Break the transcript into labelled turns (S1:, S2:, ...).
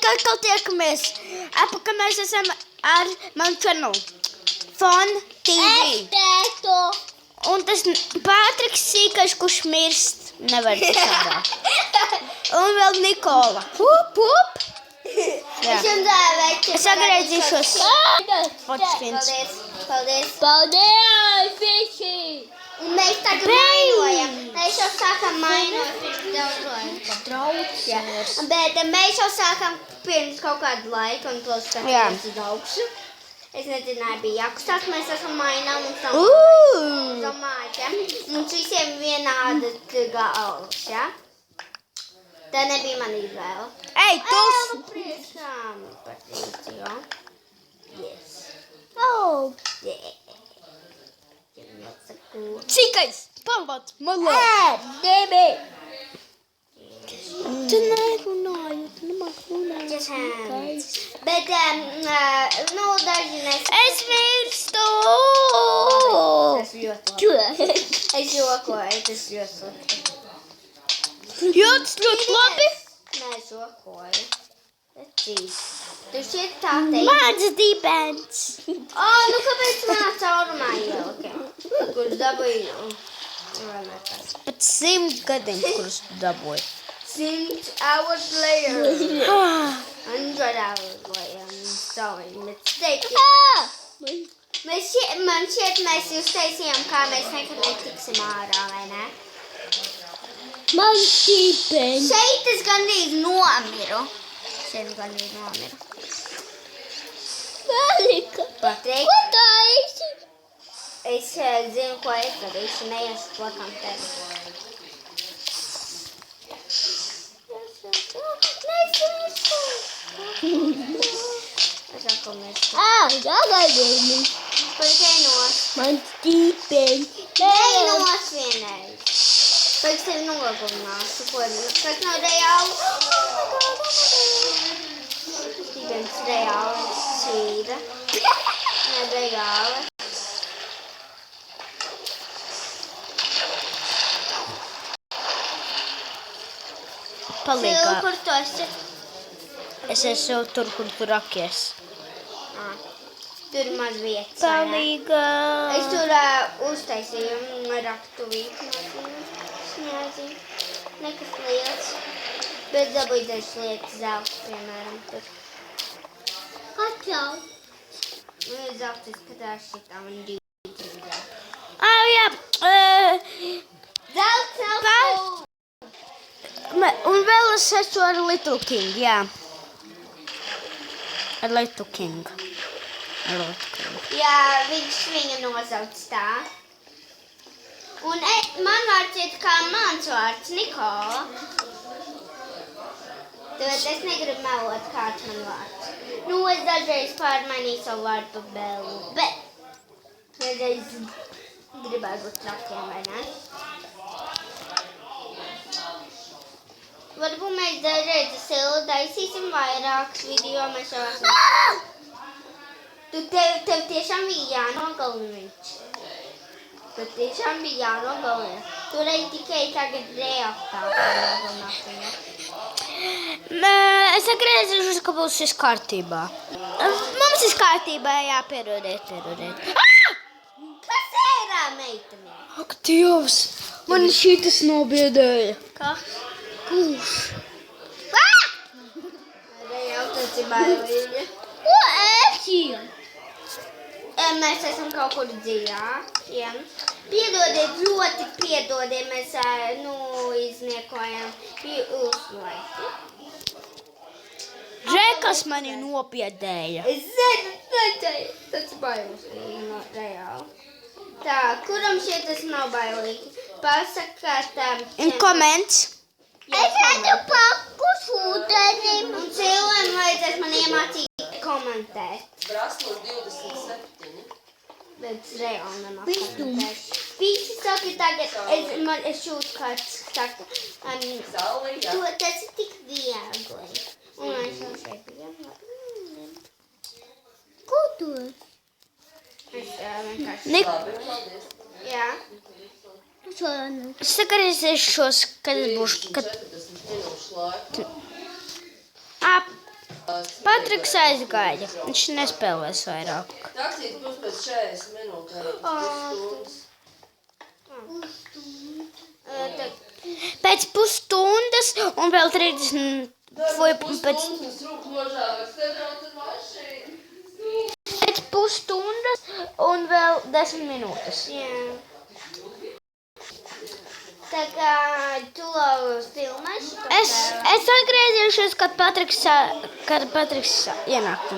S1: Kā tiekamies? Ka mēs esam ar manu kanālu Fun TV. Un tas Pātriks Sīkais, kurš mirst. Nevar savādāk. Un vēl Nikola. Hup. Jā. Es atgriezīšos.
S2: Paldies, fiši!
S3: Un mēs tagad mainojam. Mēs jau sākam mainot pirms daudz laika. Bet mēs jau sākam pirms kaut kādu laiku un to skatījums uz augšu. Es nezināju, bija jākustās, mēs esam mainām un domājam. Mums visiem vienāda galvas, ja? Tā nebija man izvēle.
S1: Ei, tus!
S3: Priekšām, Patricio. Yes. Yeah.
S1: Sīkais! Pamāt, malā! Tu nerunāji, tu nemāk runāji.
S3: Bet, daži nes...
S1: Es mirstu!
S3: Es jokoju, tas ļoti.
S1: Jūtas ļoti labi.
S3: Nē, es jokoju. Tu šķiet tā teikt.
S1: Mans dibens.
S3: Kāpēc manā caurumā ielika? Kurš dabūju?
S1: Pat 100 gadiem, kurus dabūju.
S3: 100 hours later. 100 hours later. I'm sorry, mistake. Man šķiet, mēs jūs teicījām, kā mēs nekad netiksim ārā, vai ne?
S2: Mans dibens.
S3: Šeit es gandrīz nomiru.
S2: Velika.
S3: Patrik,
S2: Ko tā esi?
S3: es zinu, ko es darīšu, neiešu plakam tevi. Es atkal mirstu.
S2: Jāgaidījumi.
S3: Palikai nos.
S2: Mans dibens.
S3: Ej nos vienreiz. Pēc tevi nogalināšu, ko tas nav reāli. Stevens reāli šīra. Ne reāli.
S1: Palīgā.
S3: Kur tu esi?
S1: Es esmu tur, kur tu rakies.
S3: Tur maz vietas.
S1: Palīgā.
S3: Es tur uztaisīju raktuvīti. Sniedzi. Nekas liels. Bet dabūju dažas lietas zelta, piemēram, tur.
S2: Atļauj.
S3: Zelta izskatās šitā un dīķi zelta.
S1: Jā.
S3: Zelta nav cool.
S1: Un vēl es esmu ar Little King, jā. Ar Little King.
S3: Jā, viņš viņu nosauc tā. Un man vārds iet kā mans vārds, Nikola. Tad es negribu melot, kāds man vārds. Es dažreiz pārmainīju savu vārdu pa Bellu, bet dažreiz gribētu būt trakiem, vai ne? Varbūt mēs dažreiz Silu taisīsim vairākus video, mēs jau esam... Tev tiešām bija jānogalina viņš. Tev tiešām bija jānogalina. Tu reiz tikai tagad reaktāli.
S1: Es atgriezīšos, ka būs viss kārtībā. Mums viss kārtībā, jā, pierodiet.
S3: Kas ērā, meitene?
S1: Ak, Dievs, man šitas nobiedēja.
S3: Kas?
S1: Kurš?
S3: Tas ir bailīgi.
S2: Ko esi?
S3: Mēs esam kaut kur dziļākiem. Piedodiet, ļoti piedodiet, mēs izniekojam uzlaiki.
S1: Džekas mani nobiedēja.
S3: Es zinu, tas ir bailīgi, reāli. Tā, kuram šeit tas nav bailīgi? Pasakāt...
S1: Un koments.
S2: Es redzu pakus ūdenim.
S3: Un cilvēm vajadzēs man iemācīt komentēt.
S4: Brasnos 27.
S3: Bet es reāli nemāku komentēt. Visi saka tagad, es šūtu kāds saka, tas ir tik viegli. Un es jau šeit viegli.
S2: Ko tu?
S3: Es vienkārši... Jā.
S1: Es atgriezīšos, kad es būšu... Patriks aizgāja. Viņš nespēlēs vairāk.
S4: Taksīt būs pēc 40 minūtēm.
S1: Pēc pusstundas un vēl 30. Pēc pusstundas un vēl 10 minūtes.
S3: Jā. Tā kā tu filmēsi?
S1: Es atgriezīšos, kad Patriks ienāk.